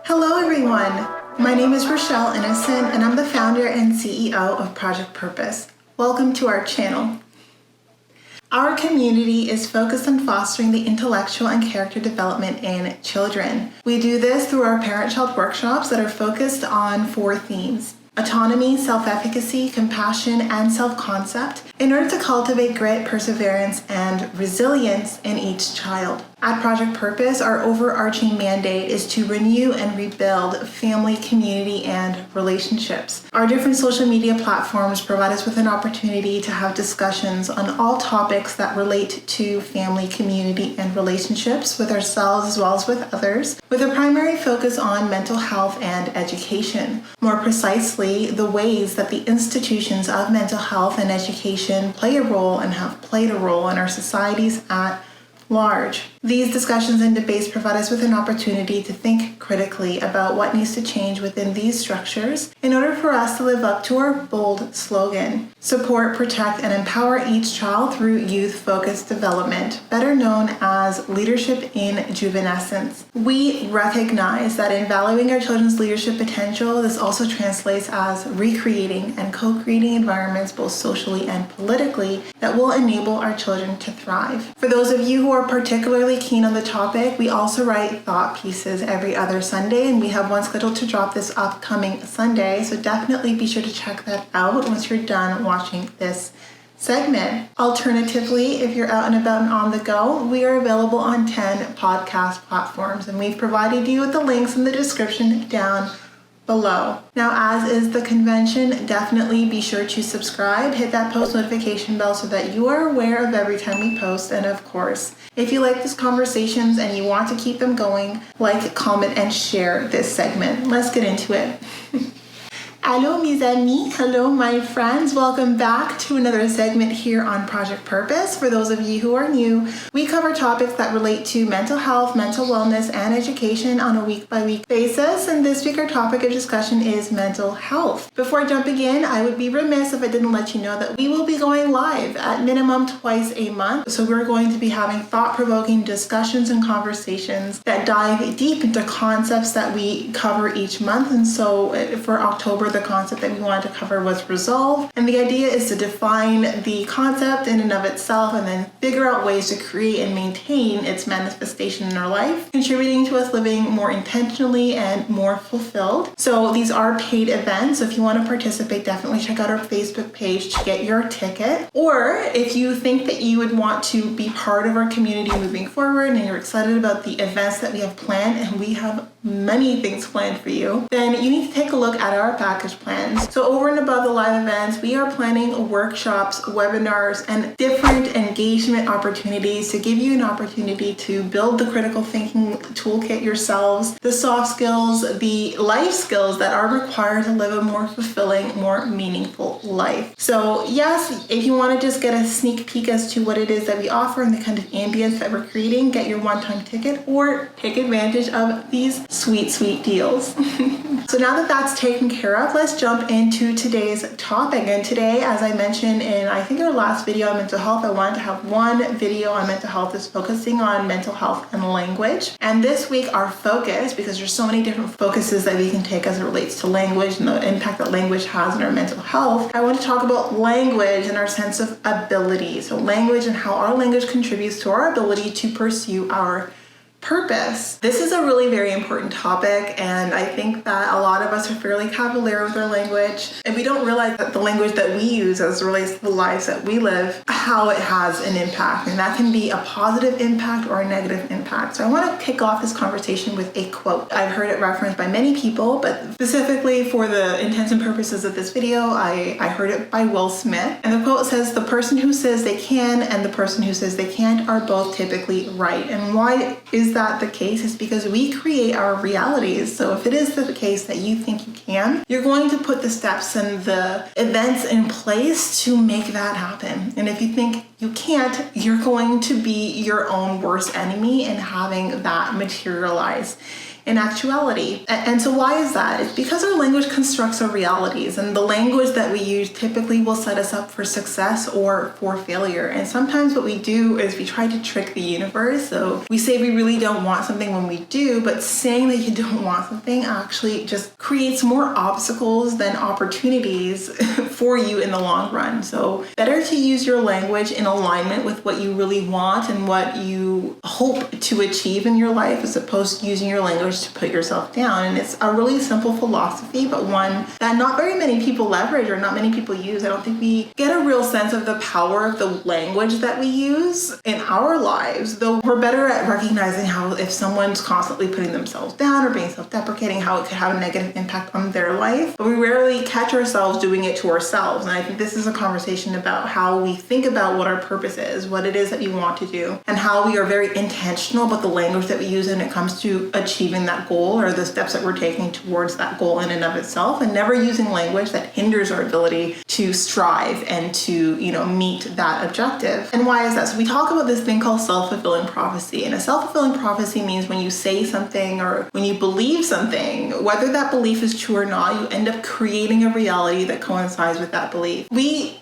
Hello everyone, my name is Rochelle Innocent and I'm the founder and CEO of Project Purpose. Welcome to our channel. Our community is focused on fostering the intellectual and character development in children. We do this through our parent-child workshops that are focused on 4 themes: autonomy, self-efficacy, compassion, and self-concept, in order to cultivate grit, perseverance, and resilience in each child. At Project Purpose, our overarching mandate is to renew and rebuild family, community, and relationships. Our different social media platforms provide us with an opportunity to have discussions on all topics that relate to family, community, and relationships with ourselves as well as with others, with a primary focus on mental health and education. More precisely, the ways that the institutions of mental health and education play a role and have played a role in our societies at large. These discussions and debates provide us with an opportunity to think critically about what needs to change within these structures in order for us to live up to our bold slogan: support, protect, and empower each child through youth-focused development, better known as leadership in juvenescence. We recognize that in valuing our children's leadership potential, this also translates as recreating and co-creating environments both socially and politically that will enable our children to thrive. For those of you who are particularly keen on the topic, we also write thought pieces every other Sunday, and we have one scheduled to drop this upcoming Sunday, so definitely be sure to check that out once you're done watching this segment. Alternatively, if you're out and about and on the go, we are available on 10 podcast platforms, and we've provided you with the links in the description down below. Now, as is the convention, definitely be sure to subscribe, hit that post notification bell so that you are aware of every time we post. And of course, if you like these conversations and you want to keep them going, like, comment, and share this segment. Let's get into it. Hello, mes amis. Hello, my friends. Welcome back to another segment here on Project Purpose. For those of you who are new, we cover topics that relate to mental health, mental wellness, and education on a week-by-week basis. And this week, our topic of discussion is mental health. Before jumping in, I would be remiss if I didn't let you know that we will be going live at minimum twice a month. So we're going to be having thought-provoking discussions and conversations that dive deep into concepts that we cover each month. And so for October, the concept that we wanted to cover was resolve, and the idea is to define the concept in and of itself and then figure out ways to create and maintain its manifestation in our life, contributing to us living more intentionally and more fulfilled. So these are paid events, so if you want to participate, definitely check out our Facebook page to get your ticket. Or if you think that you would want to be part of our community moving forward and you're excited about the events that we have planned, and we have many things planned for you, then you need to take a look at our package plans. So over and above the live events, we are planning workshops, webinars, and different engagement opportunities to give you an opportunity to build the critical thinking toolkit yourselves, the soft skills, the life skills that are required to live a more fulfilling, more meaningful life. So yes, if you want to just get a sneak peek as to what it is that we offer and the kind of ambience that we're creating, get your one-time ticket or take advantage of these sweet, sweet deals. So now that that's taken care of, let's jump into today's topic. And today, as I mentioned in, I think, our last video on mental health, I wanted to have one video on mental health that's focusing on mental health and language. And this week, our focus, because there's so many different focuses that we can take as it relates to language and the impact that language has on our mental health, I want to talk about language and our sense of ability. So language and how our language contributes to our ability to pursue our purpose. This is a really very important topic, and I think that a lot of us are fairly cavalier with our language, and we don't realize that the language that we use as it relates to the lives that we live, how it has an impact, and that can be a positive impact or a negative impact. So I want to kick off this conversation with a quote. I've heard it referenced by many people, but specifically for the intents and purposes of this video, I heard it by Will Smith, and the quote says, "The person who says they can and the person who says they can't are both typically right." And why is that the case? Is because we create our realities. So if it is the case that you think you can, you're going to put the steps and the events in place to make that happen. And if you think you can't, you're going to be your own worst enemy in having that materialize in actuality. And so why is that? It's because our language constructs our realities, and the language that we use typically will set us up for success or for failure. And sometimes what we do is we try to trick the universe. So we say we really don't want something when we do, but saying that you don't want something actually just creates more obstacles than opportunities for you in the long run. So better to use your language in alignment with what you really want and what you hope to achieve in your life, as opposed to using your language to put yourself down. And it's a really simple philosophy, but one that not very many people leverage or not many people use. I don't think we get a real sense of the power of the language that we use in our lives, though we're better at recognizing how if someone's constantly putting themselves down or being self-deprecating, how it could have a negative impact on their life. But we rarely catch ourselves doing it to ourselves. And I think this is a conversation about how we think about what our purpose is, what it is that we want to do, and how we are very intentional about the language that we use when it comes to achieving that goal or the steps that we're taking towards that goal in and of itself, and never using language that hinders our ability to strive and to, meet that objective. And why is that? So we talk about this thing called self-fulfilling prophecy. And a self-fulfilling prophecy means when you say something or when you believe something, whether that belief is true or not, you end up creating a reality that coincides with that belief. We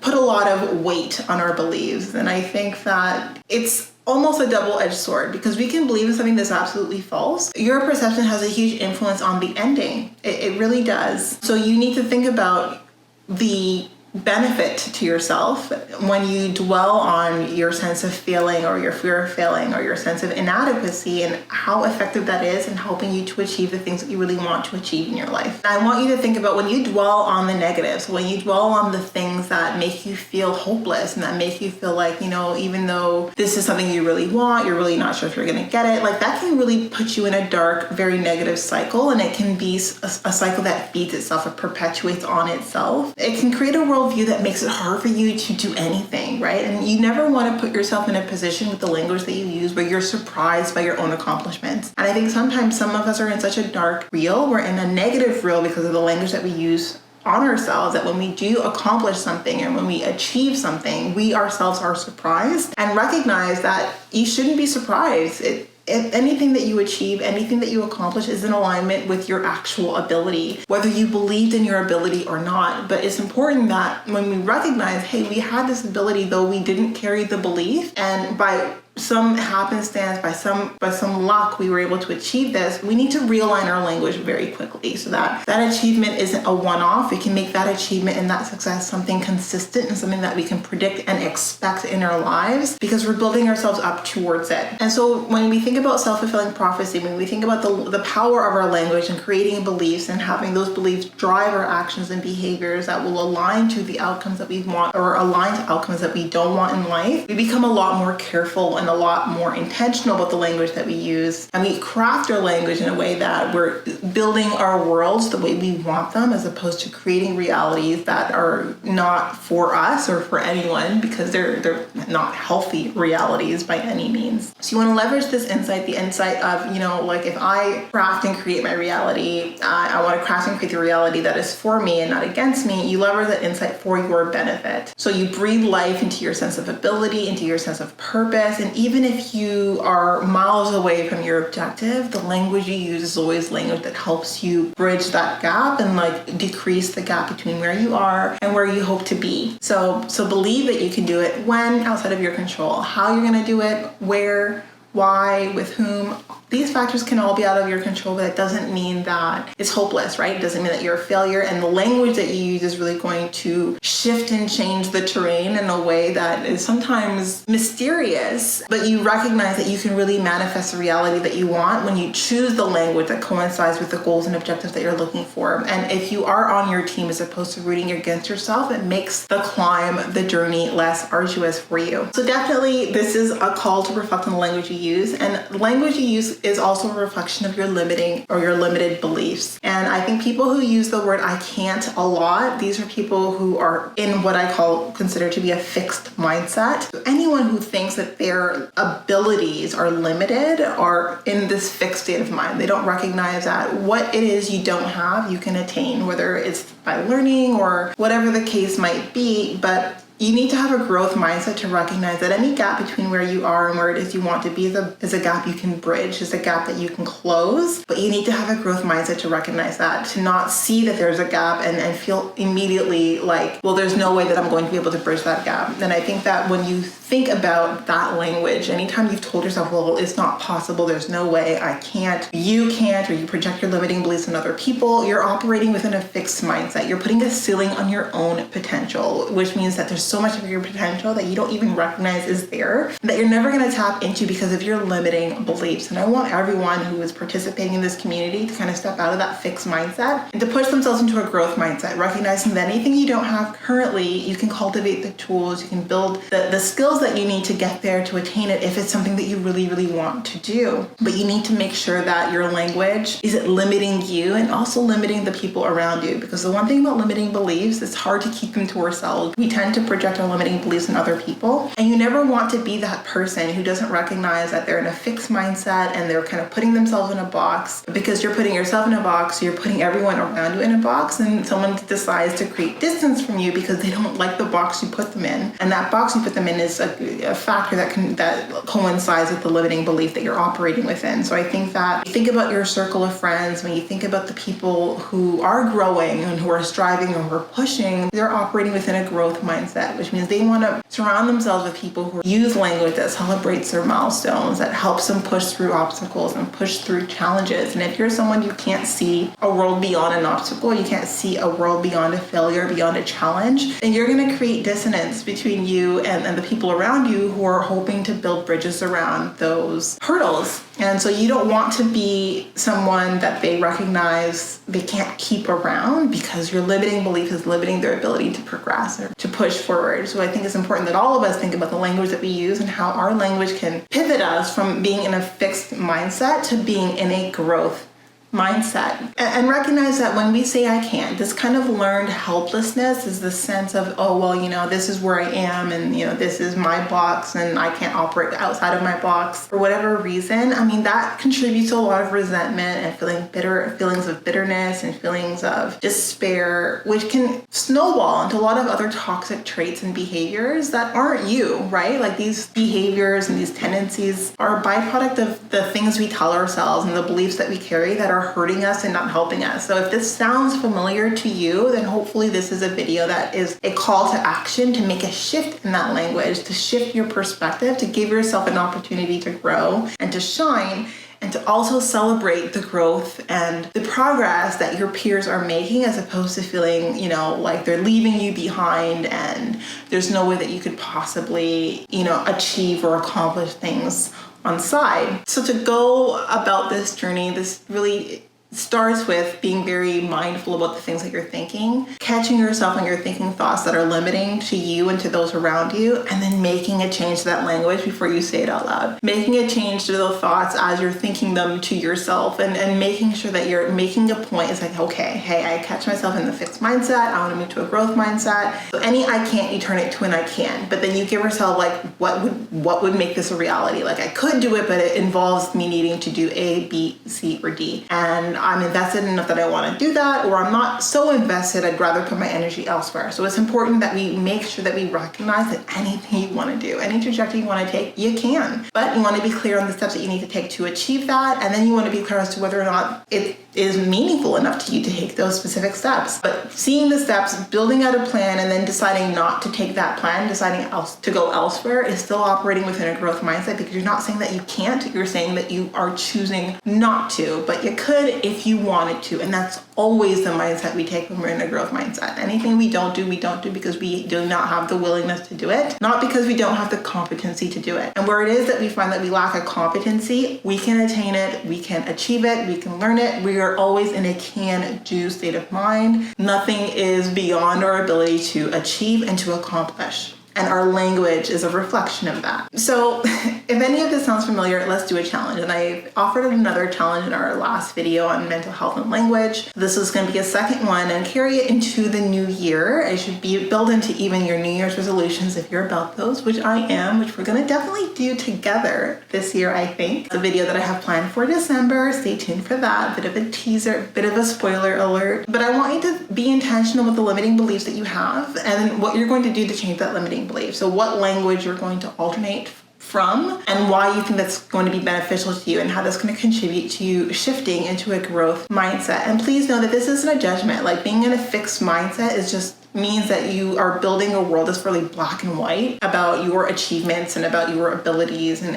put a lot of weight on our beliefs, and I think that it's almost a double-edged sword, because we can believe in something that's absolutely false. Your perception has a huge influence on the ending. It really does. So you need to think about the benefit to yourself when you dwell on your sense of failing or your fear of failing or your sense of inadequacy, and how effective that is in helping you to achieve the things that you really want to achieve in your life. And I want you to think about when you dwell on the negatives, when you dwell on the things that make you feel hopeless and that make you feel like, even though this is something you really want, you're really not sure if you're going to get it, like that can really put you in a dark, very negative cycle. And it can be a cycle that feeds itself, it perpetuates on itself. It can create a worldview that makes it hard for you to do anything, right? And you never want to put yourself in a position with the language that you use where you're surprised by your own accomplishments. And I think sometimes some of us are in such a dark reel, we're in a negative reel because of the language that we use on ourselves, that when we do accomplish something and when we achieve something, we ourselves are surprised, and recognize that you shouldn't be surprised. If anything that you achieve, anything that you accomplish is in alignment with your actual ability, whether you believed in your ability or not. But it's important that when we recognize, hey, we had this ability, though we didn't carry the belief, and by some happenstance, by some luck, we were able to achieve this, we need to realign our language very quickly so that that achievement isn't a one-off. We can make that achievement and that success something consistent and something that we can predict and expect in our lives, because we're building ourselves up towards it. And so when we think about self-fulfilling prophecy, when we think about the power of our language and creating beliefs and having those beliefs drive our actions and behaviors that will align to the outcomes that we want or align to outcomes that we don't want in life, we become a lot more careful and a lot more intentional about the language that we use, and we craft our language in a way that we're building our worlds the way we want them, as opposed to creating realities that are not for us or for anyone, because they're not healthy realities by any means. So you want to leverage this insight, the insight of, like if I craft and create my reality, I want to craft and create the reality that is for me and not against me. You leverage that insight for your benefit. So you breathe life into your sense of ability, into your sense of purpose, and even if you are miles away from your objective, the language you use is always language that helps you bridge that gap and decrease the gap between where you are and where you hope to be. So believe that you can do it when outside of your control. How you're going to do it, where, why, with whom, these factors can all be out of your control, but it doesn't mean that it's hopeless, right? It doesn't mean that you're a failure, and the language that you use is really going to shift and change the terrain in a way that is sometimes mysterious, but you recognize that you can really manifest the reality that you want when you choose the language that coincides with the goals and objectives that you're looking for. And if you are on your team as opposed to rooting against yourself, it makes the climb, the journey less arduous for you. So definitely this is a call to reflect on the language you use, and language you use is also a reflection of your limited beliefs. And I think people who use the word I can't a lot, these are people who are in what I consider to be a fixed mindset. So anyone who thinks that their abilities are limited are in this fixed state of mind. They don't recognize that what it is you don't have, you can attain, whether it's by learning or whatever the case might be, but you need to have a growth mindset to recognize that any gap between where you are and where it is you want to be is a gap you can bridge, is a gap that you can close. But you need to have a growth mindset to recognize that, to not see that there's a gap and feel immediately like, well, there's no way that I'm going to be able to bridge that gap. And I think that when you think about that language, anytime you've told yourself, well, it's not possible, there's no way, I can't, you can't, or you project your limiting beliefs on other people, you're operating within a fixed mindset. You're putting a ceiling on your own potential, which means that there's so much of your potential that you don't even recognize is there, that you're never going to tap into because of your limiting beliefs. And I want everyone who is participating in this community to kind of step out of that fixed mindset and to push themselves into a growth mindset, recognizing that anything you don't have currently, you can cultivate the tools, you can build the skills that you need to get there to attain it if it's something that you really, really want to do. But you need to make sure that your language isn't limiting you and also limiting the people around you. Because the one thing about limiting beliefs, it's hard to keep them to ourselves. We tend to project our limiting beliefs on other people. And you never want to be that person who doesn't recognize that they're in a fixed mindset and they're kind of putting themselves in a box. Because you're putting yourself in a box, you're putting everyone around you in a box, and someone decides to create distance from you because they don't like the box you put them in. And that box you put them in is a factor that coincides with the limiting belief that you're operating within. So I think that you think about your circle of friends, when you think about the people who are growing and who are striving or who are pushing, they're operating within a growth mindset, which means they want to surround themselves with people who use language that celebrates their milestones, that helps them push through obstacles and push through challenges. And if you're someone who can't see a world beyond an obstacle, you can't see a world beyond a failure, beyond a challenge, then you're going to create dissonance between you and the people around you who are hoping to build bridges around those hurdles. And so you don't want to be someone that they recognize they can't keep around because your limiting belief is limiting their ability to progress or to push forward. So I think it's important that all of us think about the language that we use and how our language can pivot us from being in a fixed mindset to being in a growth mindset. And recognize that when we say I can't, this kind of learned helplessness is the sense of, oh, well, this is where I am and, this is my box and I can't operate outside of my box for whatever reason. I mean, that contributes to a lot of resentment and feelings of bitterness and feelings of despair, which can snowball into a lot of other toxic traits and behaviors that aren't you, right? Like these behaviors and these tendencies are a byproduct of the things we tell ourselves and the beliefs that we carry that are hurting us and not helping us. So if this sounds familiar to you, then hopefully this is a video that is a call to action to make a shift in that language, to shift your perspective, to give yourself an opportunity to grow and to shine, and to also celebrate the growth and the progress that your peers are making, as opposed to feeling, like they're leaving you behind and there's no way that you could possibly, achieve or accomplish things on side. So to go about this journey, this really starts with being very mindful about the things that you're thinking, catching yourself on your thinking thoughts that are limiting to you and to those around you, and then making a change to that language before you say it out loud. Making a change to those thoughts as you're thinking them to yourself, and making sure that you're making a point. It's like, okay, hey, I catch myself in the fixed mindset. I want to move to a growth mindset. So any I can't, you turn it to an I can. But then you give yourself like, what would make this a reality? Like I could do it, but it involves me needing to do A, B, C, or D. And I'm invested enough that I want to do that, or I'm not so invested, I'd rather put my energy elsewhere. So it's important that we make sure that we recognize that anything you want to do, any trajectory you want to take, you can. But you want to be clear on the steps that you need to take to achieve that, and then you want to be clear as to whether or not it is meaningful enough to you to take those specific steps. But seeing the steps, building out a plan, and then deciding not to take that plan, deciding to go elsewhere, is still operating within a growth mindset, because you're not saying that you can't, you're saying that you are choosing not to, but you could if you wanted to. And that's always the mindset we take when we're in a growth mindset. Anything we don't do because we do not have the willingness to do it, not because we don't have the competency to do it. And where it is that we find that we lack a competency, we can attain it, we can achieve it, we can learn it. We are always in a can-do state of mind. Nothing is beyond our ability to achieve and to accomplish. And our language is a reflection of that. So If any of this sounds familiar, let's do a challenge. And I offered another challenge in our last video on mental health and language. This is going to be a second one and carry it into the new year. It should be built into even your New Year's resolutions if you're about those, which I am, which we're going to definitely do together this year, I think. The video that I have planned for December, stay tuned for that. Bit of a teaser, bit of a spoiler alert. But I want you to be intentional with the limiting beliefs that you have and what you're going to do to change that limiting belief. So what language you're going to alternate from and why you think that's going to be beneficial to you and how that's going to contribute to you shifting into a growth mindset. And please know that this isn't a judgment. Like being in a fixed mindset is just means that you are building a world that's really black and white about your achievements and about your abilities and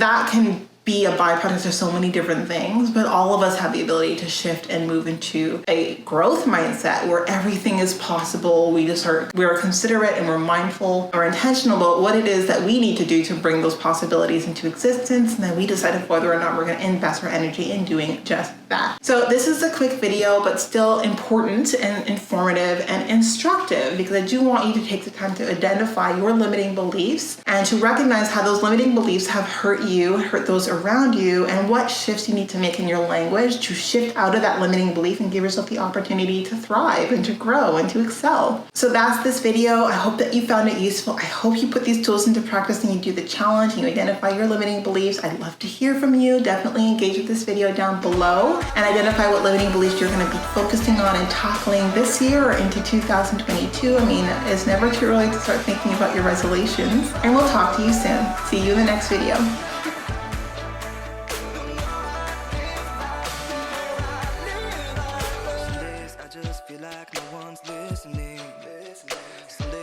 that can be a byproduct of so many different things, but all of us have the ability to shift and move into a growth mindset where everything is possible. We're considerate and we're mindful or intentional about what it is that we need to do to bring those possibilities into existence, and then we decide whether or not we're going to invest our energy in doing just that. So this is a quick video, but still important and informative and instructive because I do want you to take the time to identify your limiting beliefs and to recognize how those limiting beliefs have hurt you, hurt those around you, and what shifts you need to make in your language to shift out of that limiting belief and give yourself the opportunity to thrive and to grow and to excel. So that's this video. I hope that you found it useful. I hope you put these tools into practice and you do the challenge and you identify your limiting beliefs. I'd love to hear from you. Definitely engage with this video down below and identify what limiting beliefs you're going to be focusing on and tackling this year or into 2022. I mean, it's never too early to start thinking about your resolutions, and we'll talk to you soon. See you in the next video. Feel like no one's listening.